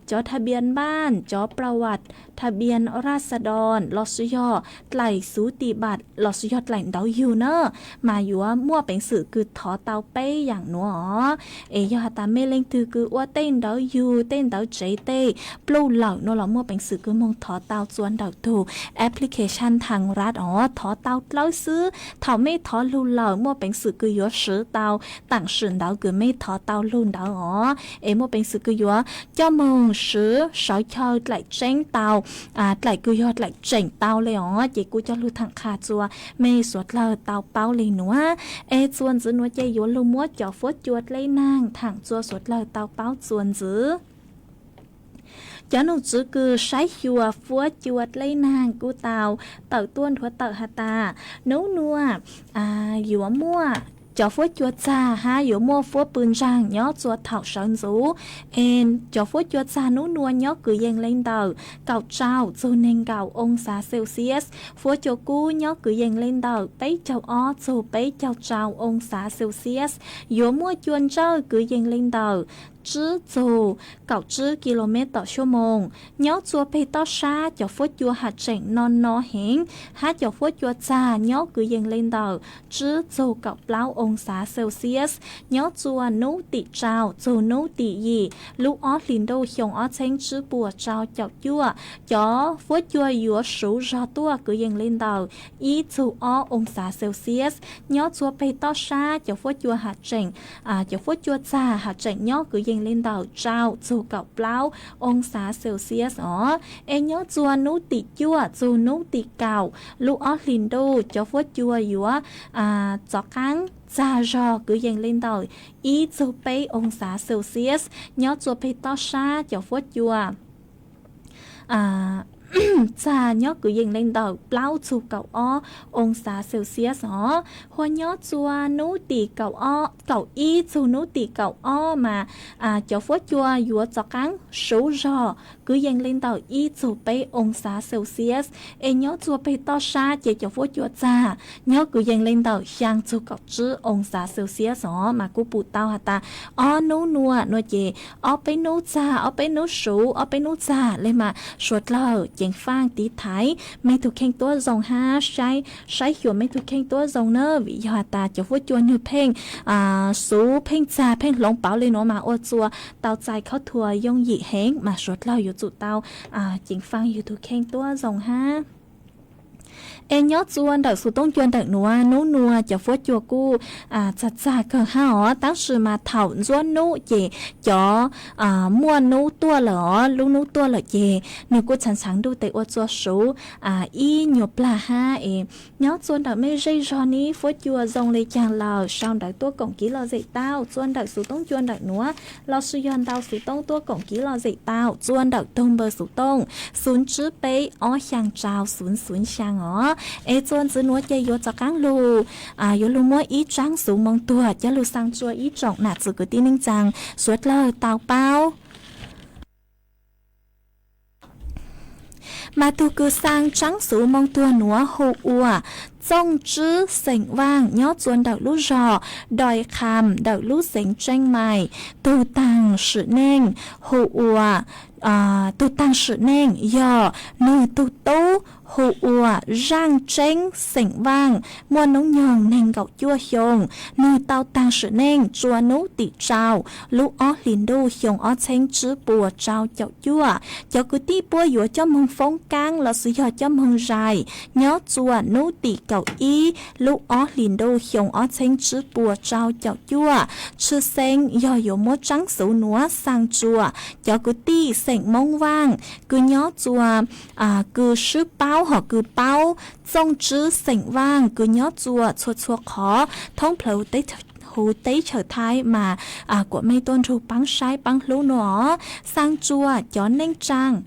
J: จอทะเบียนบ้านจอประวัติทะเบียนราษฎรลอสยอไตล่สูติบัตรลอสยอไตล่เดาอยู่เนอมาอยู่ว่ามั่วเป็นสื่อคือถอเตาเป้อย่างนัวเอยอตาเมเล็งตือคือว่าเต้นเดาอยู่เต้นเดาเจเต้ปลู่เหล่านัวเรามั่วเป็นสื่อคือมงถอเตาจวนเดาถูแอปพลิเคชันทางรัฐถอเตาเล่าซื้อถอไม่ถอลู่เหล่ามั่วเป็นสื่อคือยัวซื้อเตาต่างสื่อเดาคือไม่ถอเตาลุ่นเดาเอมั่วเป็นสื่อคือยัวเจ้ามงซื้อสอยเชยไตล่เจ้งเตาไตล่กูยอดไตล่เจ๋งเตาเลยเจกูจะรู้ทางขาจัวไม่สวดเลเตาเป้าเลยหนูจวนจื้อหนูใจยวนลูมัวจ่อฟดจวดเลยนางทางจัวสวดเลเตาเป้าจวนจื้อจะหนูจื้อคือใช้หัวฟัวจวดเลยนางกูเตาต้วนทัวเตาหาตาหนูนัวหัวมั่วcho phốt chua cha ha yếu mua phốt bươn rang nhó chua thảo sơn rú cho phốt chua cha nú nua nhó cứ dành lên đầu cào trao dù nên cào ông xa Celsius phốt cho cú nhó cứ dành lên đầu bấy chào ó dù bấy chào trao ông xa Celsius yếu mua chuồn trao cứ dành lên đầu chứ dù cậu chứ kmต่อชั่วโมงnhớ chua pe to xa cho phốt chua hạt chỉnh non no hén hát cho phốt chua cha nhớ cứ dành lên đầu chứ dù cậu bao ông xã Celsius nhớ chua nấu tị trao dù nấu tị gì lúc ó liền đâu chồng ó chén chứ bùa trao chậu chua cho phốt chua yếu số ra tua cứ dành lên đầu ý dù ó ông xã Celsius nhớ chua pe to xa cho phốt chua hạt chỉnh cho phốt chua cha hạt chỉnh nhớ cứ lên đầu trao dù cậu bao ông xã Celsius nhớ chua nấu tị chua dù nấu tị cào lúc ó liền đâu cho phốt chua yếu cho cắn ra rò cứ dành lên đầu ý dù bấy ông xã Celsius nhớ chua bấy to xa cho phốt chua cha nhớ cứ dành lên đầu bao chu cậu ông xã Celsius hoa nhớ chua nấu tỉ cậu y chu nấu tỉ cậu mà cho phốt chua dúa cho cắn số rò cứ dành lên đầu y chu bấy ông xã Celsius nhớ chua bấy to xa chỉ cho phốt chua cha nhớ cứ dành lên đầu sang chu cậu chứ ông xã Celsius mà cú bù tao hả ta nấu nua chè bấy nấu cha bấy nấu số bấy nấu cha lên mà suốt lờ chèn phang tí thái mấy thuộc khenตัวdòng ha sai hiểu mấy thuộc khenตัวdòng nơ vì giờ ta cho phốt chua như pen số pen cha pen lông bảo lên nó mà ô chua tao chạyเขาทัวย่งdị hén mà suốt lâuอยู่จุดtao chèn phangอยู่thuộc khenตัวdòng ha nhớ chuan đợi số tông chuan đợi nua cho phốt chua cu chặt cờ ha当时mà thảo chuan nụ chị cho mua nụ tua lỡ lúc nụ tua lỡ chị nếu cô sẵn sàng đu tệ ô chua số y nhiều pla ha nhớ chuan đợi mấy dây giò ní phốt chua dòng lấy chàng lờ sau đợi tua cổng ký lờ dậy tao chuan đợi số tông chuan đợi núa lo suy yon tao số tông tua cổng ký lờ dậy tao chuan đợi tông bờ số tông xuống chữ bấy sang trào xuống sang chôn giữ núa chơi vô cho cán lù vô lù mua ý trắng số mong tua cho lù sang chua ý trọng nạt sự cứ tin ninh rằng suốt lờ tàu bao mà tu cứ sang trắng số mong tua núa hồ ua trong chữ sành vang nhớ chuồn đậu lú rò đòi kham đậu lú sành tranh mày tu tăng sự nên hồ ua tu tăng sự nên giờ nơi tu tố hồ ua rang tranh sành vang mua nấu nhường nên gạo chua hiồng nơi tao tăng sự nên chua nấu tỉ trào lú ó liền đô hiồng ó tranh chữ bùa trào chậu chua cho cứ tí bùa dũa cho mong phóng cang là sự giờ cho mong dài nhớ chua nấu tỉ cậu y lúc ó liền đô hiồng ó tranh chữ bùa trao chậu chua chữ sen do dỗ mốt trắng số núa sang chua cho cứ ti sành mong vang cứ nhớ chua cứ sư báo họ cứ bao trong chữ sỉnh vang cứ nhó chùa chua chua khó thông phẩu tới hú tế trở thái mà của mấy tôn trù băng sai băng lũ nó sang chùa cho nên trang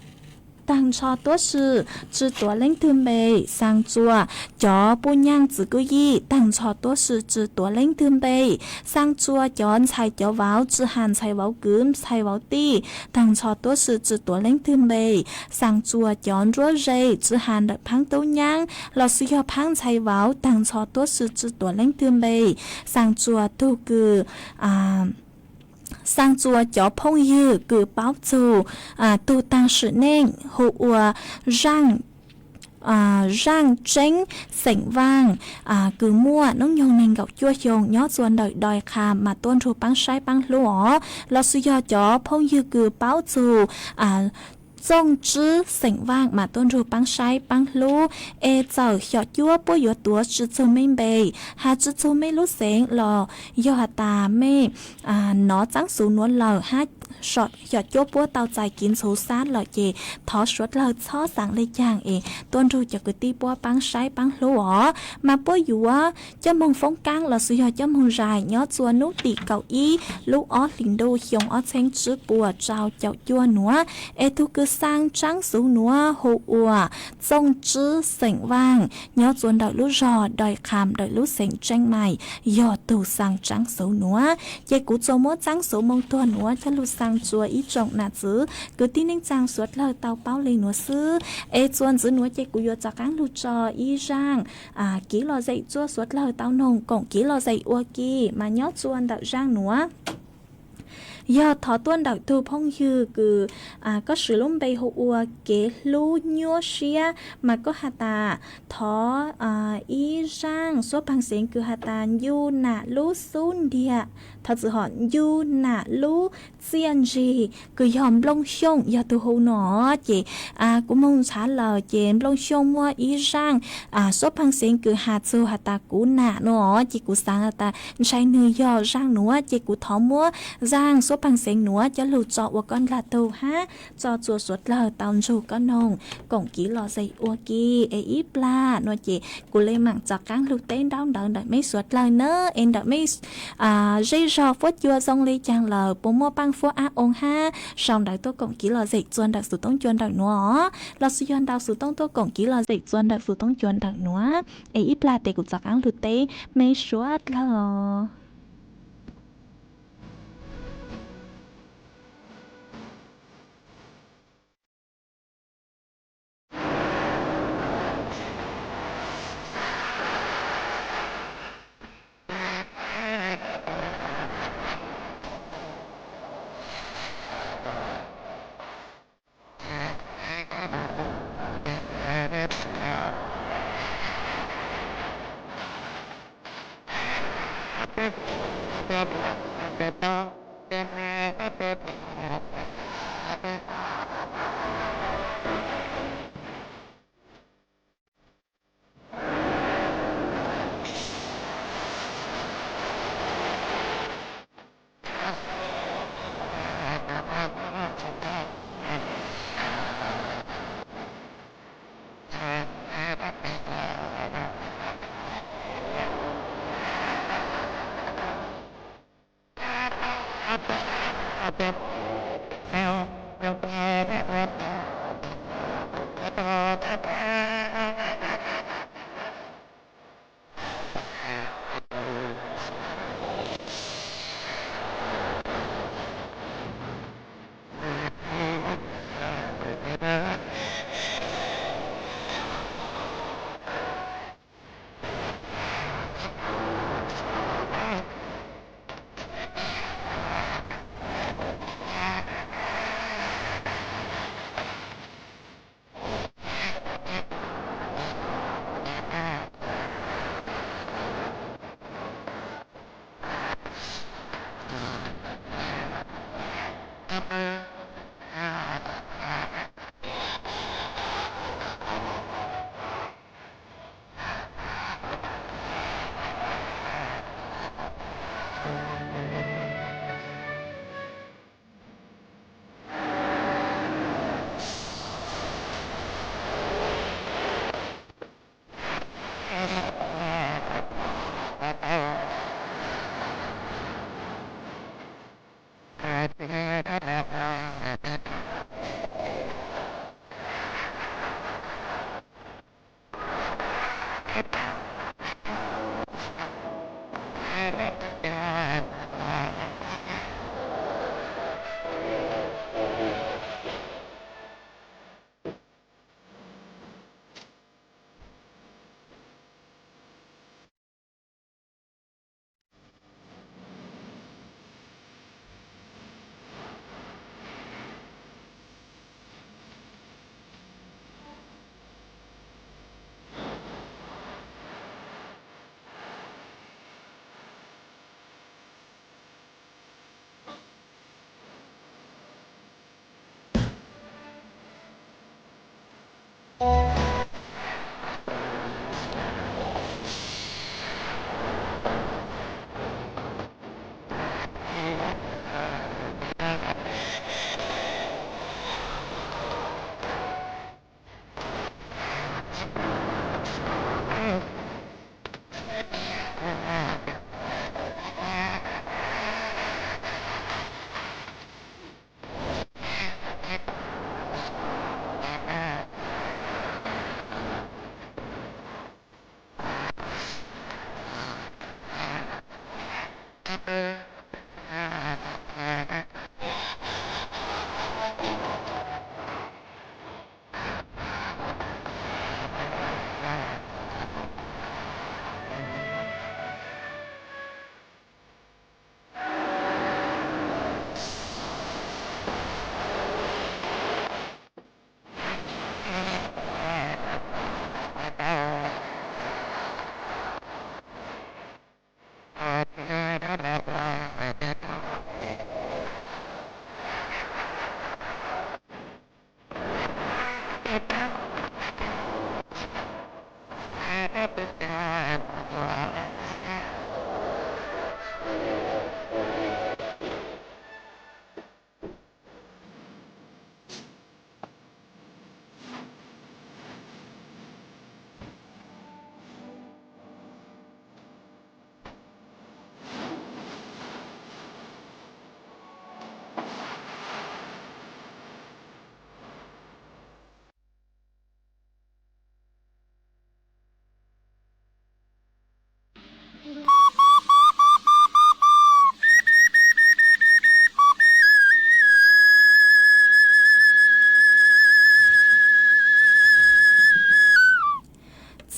J: tăng cho tốt sự chứ tổ lên thương bề sang chùa cho bu nhang chỉ cứ y tăng cho tốt sự chứ tổ lên thương bề sang chùa cho xài cho vào chứ hàn xài vào cướm xài vào ti tăng cho tốt sự chứ tổ lên thương bề sang chùa cho rúa dây chứ hàn đợi phăng tấu nhang lò sư cho phăng xài vào tăng cho tốt sự chứ tổ lên thương bề sang chùa tu cử sang chùa cho phong dư cử báo chủ tu tăng sự nên hộ răng răng tránh sảnh vang cứ mua nông nhung nên gặp chua chồng nhó chuồn đợi đòi khám mà tuân thủ băng sai băng lúa lo suy cho phong dư cử báo chủ trong chữ sảnh vang mà tôn ru băng sai băng lú giờ cho chúa bố yếu túa chữ châu minh bề hà chữ châu mấy lú sảnh lò do hà tà mê nó trắng xuống nuốt lò hát sọt cho chúa bố tao dài kín số sát lò chè thó suốt lò xó sáng lên chàng tôn ru cho cái ti bố băng sai băng lú mà bố yếu cho mong phong cang là sử cho mong dài nhó chua nút tỉ cầu ý lú ó lình đô hiong ó xanh chữ bùa trao chậu chua núa thu cứ sang trắng số núa hộ trong chữ sảnh vang nhớ chuồn đợi lú rò đợi khám đợi lú sảnh tranh mày dò tù sang trắng số núa dây cú cho mốt trắng số mong tua núa cho lú sang chùa ý trọng nà chứ cứ tin nên trang suốt lời tàu báo lên núa sư chuồn giữ núa dây cú yo cho cán lú trò ý rang ký lò dậy chua suốt lời tàu nồng cổng ký lò dậy ua kỳ mà nhớ chuồn đợi rang núa do thọ tuân đạo tu phong dư cứ có sự lông bay hộ kế lu nhua xia mà có hạt tà thọ y rang số bằng sinh cứ hạt tà yu nà lu sun địa thật sự họ yu nà lu xiên gì cứ dòm lông xông do tu hộ nó chị cũng mong trả lời chị lông xông mua y rang số bằng sinh cứ hạt su hạt tà cú nà nó chị cú sang hạt tà sai nữ do rang nữa chị cú thọ mua rang số bằng sinh núa cho lù trọ của con là tù ha cho chùa suốt lờ tàu chủ con hồng cổng ký lò dậy ua kỳ ít la nó chị cụ lên mạng cho cán lù tên đau đợi đợi mấy suốt lờ nữa em đợi mấy dây rò phốt chua dòng ly chàng lờ bố mua băng phố á ông ha xong đợi tôi cổng ký lò dậy chuồn đợi sự tông chuồn đợi nó lò sự chuồn đợi sự tông tôi cổng ký lò dậy chuồn đợi sự tông chuồn đợi nó ít la để cụ cho cán lù tên mấy suốt lờ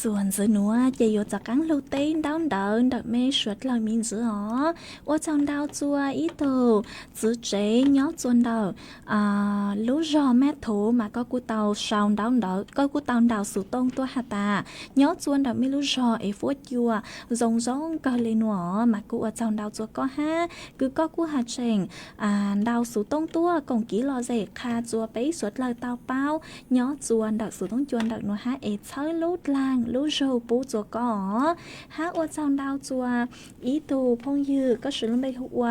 J: ส่วนซื้อหนัวจะอยู่จากกังลูเต้นดาวเดินดักเมสวดเรามีซื้อหอว่าจังดาวจัวอีตูซื้อเจ๊ย้อจวนดาวรู้รอแม่ถูมาก็กูเตาชาวดาวเดินก็กูเตาดาวสู่ตรงตัวหาตาย้อจวนดาวไม่รู้รอไอ้ฟวดยัวrongก็เลยหนัวมากูว่าจังดาวจัวก็ห้าคือก็กูหาเชงดาวสู่ตรงตัวกงกี้รอเจคาจัวไปสวดเลยเตาเป้าย้อจวนดักสู่ต้องจวนดักหนัวฮะเอเชยลูดลางลูโจปูจัวก็ฮะว่าจังดาวจัวอีตูพงยือก็สืบลงไปหัว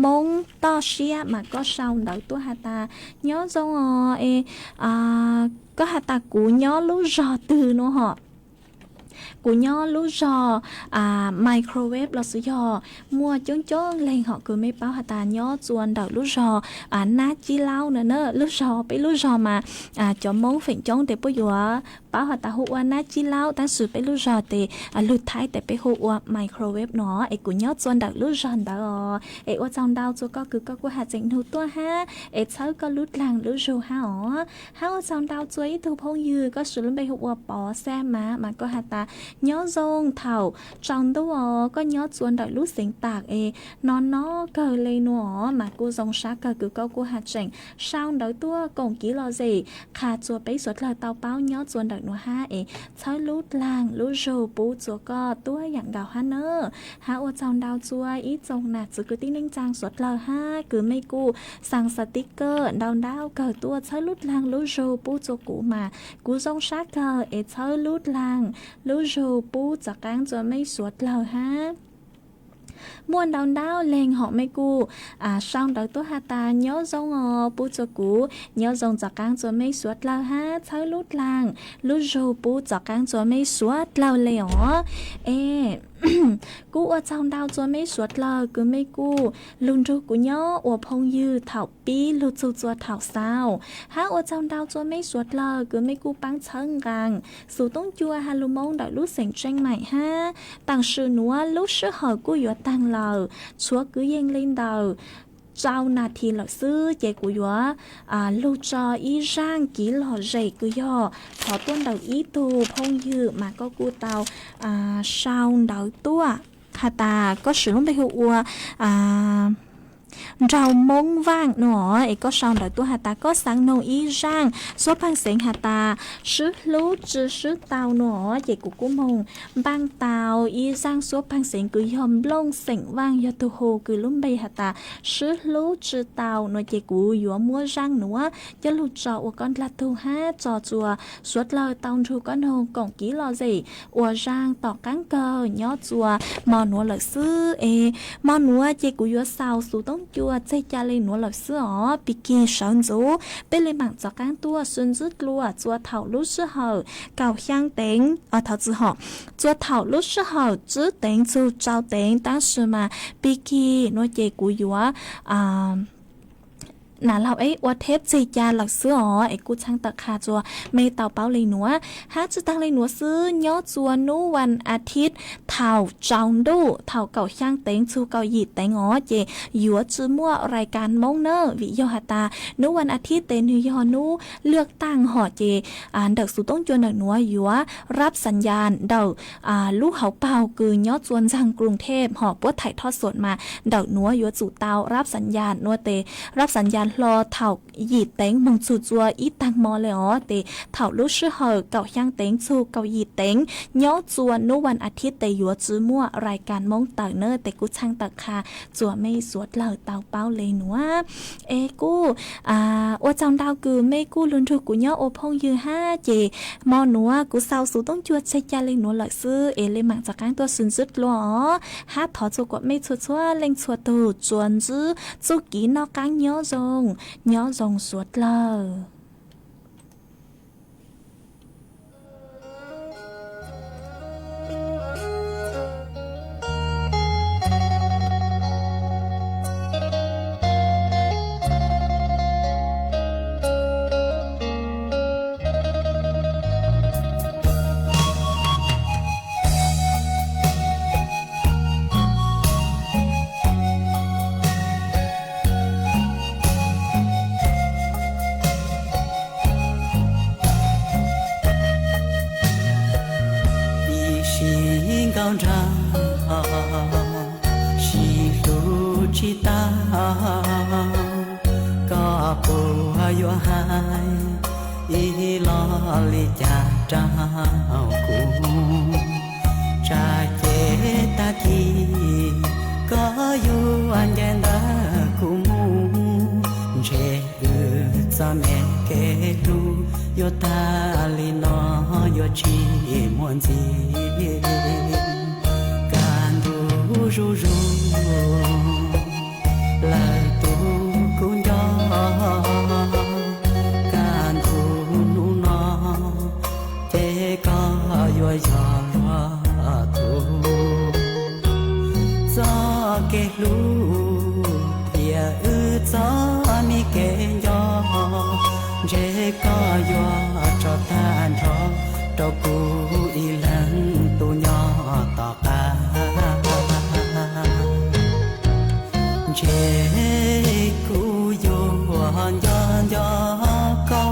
J: มงต่อเชียมาก็ชาวดักตัวหาตาย้อจงก็หาตากูย้อลูจอตื่นเนาะฮะกูย่อลูจอไมโครเวฟเราซื้อยอมัวจ้องแรงhọ cứไม่เป้าหาตาย่อจวนดอกลูจอนาจีเล่าเนอะลูจอไปลูจอมาจอมงฝิ่งจ้องเตปยัวเป้าหาตาหัวนาจีเล่าตั้งสื่อไปลูจอเตลุดท้ายแต่ไปหัวไมโครเวฟเนาะไอ้กูย่อจวนดอกลูจอดอไอ้ว่าจองดาวจูก็คือก็กูหาเจ๋งหูตัวฮะไอ้เช้าก็ลุดหลังลูจอฮะฮะว่าจองดาวจูอีถูพงยือก็สื่อลงไปหัวปอแซมาก็หาตาย้อทรงเถ่าจองตัวก็ย้อจวนดอกลูกเสียงตากนอนน้อเกิดเลยหนัวมากูทรงชักเกิดคือก็กูหัดเจ๋งชาวดอกตัวกงกี้รอสิขาจัวไปสดเลยเตาเป้าย้อจวนดอกหนัวห้าใช้ลูดลางลูโจปูจัวก็ตัวอย่างดาวฮันเนอร์ฮะว่าจองดาวจัวอีจงหนักจะคือติ้งนิ่งจางสดเลยห้าคือไม่กูสั่งสติกเกอร์ดาวเกิดตัวใช้ลูดลางลูโจปูจัวกูมากูทรงชักเกิดใช้ลูดลางลูโจปูจากกลางจะไม่สวดเราฮะมวนดาวแรงเหาะไม่กูช่างดาวตัวหาตาเนื้อทรงปูจะกูเนื้อทรงจากกลางจะไม่สวดเราฮะใช้ลูดลางลูโจปูจากกลางจะไม่สวดเราเลยอ๋อกูว่าจังดาวจะไม่สวดเลยกูไม่กูลุนจูกูเนาะว่าพงยืเถ่าปีลุจูจัวเถ่าเศร้าฮะว่าจังดาวจะไม่สวดเลยกูไม่กูปังเชิงกังสู่ต้องจัวฮาลูมงดาวลูกเสียงเจงใหม่ฮะต่างชื่อนัวลูกชื่อเหอกูอยู่ต่างเราชัวกูยังเล่นดาวเจ้านาทีหลักซื้อเจกูยัวลูกจออีร่างกี่หล่อใจกูย่อขอต้นดาวอีตูพงยืมาก็กูเตาชาวดาวตัวคาตาก็สืบลงไปหัวเรามงว่างหนอก็ชาวดาวตัวหาตาก็สังโนอีร่างส่วนพังเสียงหาตาชื่อรู้จือชื่อเตาหนอเจกูกูมงบางเตาอีร่างส่วนพังเสียงกูยอมลงเสียงว่างยอตุโฮกูลุ่มใบหาตาชื่อรู้จือเตาหนอเจกูยัวมัวร่างหนัวจะหลุดจอว่าก้อนละตูห้าจอจัวสวดเลยเตาทูก้อนโฮกงกี้รอสิว่าร่างต่อกังเกยอจัวมอหนัวเลยซื้อมอหนัวเจกูยัวสาวสู่ต้องจัวใจจะเลยหนัวหลับเสื้อปีกีสันจูเป็นเลยหมักจากการตัวส่วนจุดลัวจัวเถ่าลุชื่อเหอเก่า香เต็งเถ่าจือเหอจัวเถ่าลุชื่อเหอจื้อเต็งจูเจ้าเต็งตั้งชื่อมาปีกีนัวเจกูยัวน่าเราว่าเทปจีจาหลักเสื้อกูช่างตะคาจัวไม่เต่าเป้าเลยหนัวฮะจะตั้งเลยหนัวซื้อย่อจัวนู้วันอาทิตย์เท่าจองดูเท่าเก่าช่างเต็งชูเก่าหยีเต็งเจยัวจื้อมั่วรายการมงเนอวิยอหตานู้วันอาทิตย์เต็นยอนู้เลือกตั้งเจเด็กสู่ต้องจวนหนัวยัวรับสัญญาณเด็กลูกเขาเป่าคือย่อจวนจังกรุงเทพปวดถ่ายทอดสดมาเด็กหนัวยัวจู่เตารับสัญญาณนัวเตรับสัญญาณรอเถ่าหยีเต็งมงจูจัวอีตังมอเลยเตเถ่าลูกชื่อเหอเก่าย่างเต็งชูเก่าหยีเต็งย้อจัวนู้วันอาทิตย์เตยัวจื้อมั่วรายการมงเต่าเนอแต่กูช่างตะคาจัวไม่สวดเหล่าเต่าเป้าเลยหนัวกูว่าจังดาวกูไม่กูลุนถูกกูย้อโอพงยือห้าเจมอหนัวกูสาวสูต้องจัวใช้ยาเลยหนัวหลักซื้อเลยหมักจากการตัวสุนจุดลัวฮัทถอจัวกว่าไม่ชัวเล็งชัวตูจวนจื้อจูกีนอกกังย้อจงnhớ dòng suốt lờ
K: ก็ปูยัวหายอีลอลิจาเจ้ากูชาเจตากีก็อยู่อันยันดากูมูเชอืจะเมเกดูโยตาลินอโยชีมวนจีการดูรูรูลาตูกุญยอการดูนูนอเจก็ยัวยอตูจอเกลูเยอืจอมีเกยอเจก็ยัวจอตานทอดอกกูอีหลังตัวยอต่อกาเจกูยอนยอนยอก็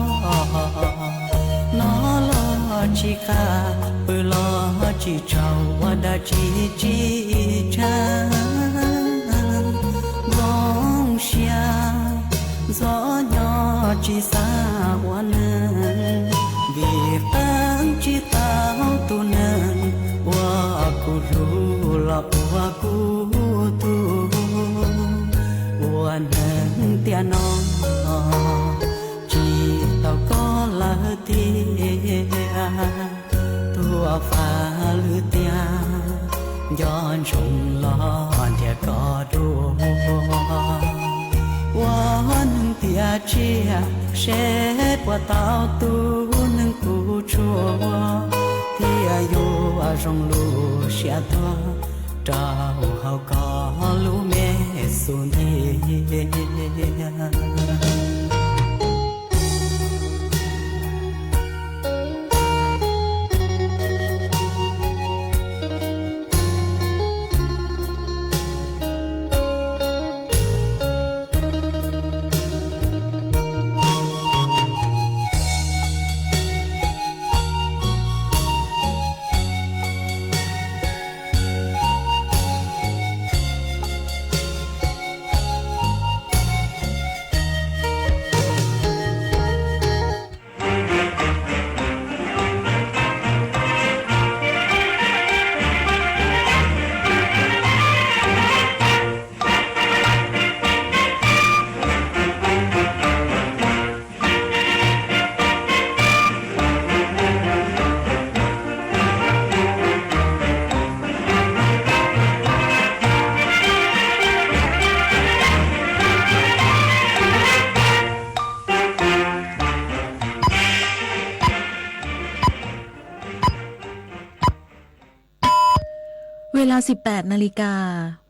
K: นอลอชิคาปืลอชิเจ้าวดาชิจิชาลองเชียซอยอชิสาวันนั้นบีตังชิตาตุนั้นว่ากูรู้ละว่ากูตูวันนั้นเตียนองจีตาก็ละเตียตัวฟ้าลือเตียย้อนชมลอนเทียก็ดูวันเตียเชียเช็ดว่าเต้าตูนึงกูชัวเทียอยู่ว่ารงลูเชียตัวเจ้าเขาก็รู้เมสุนี
L: เวลา 18 นาฬิกา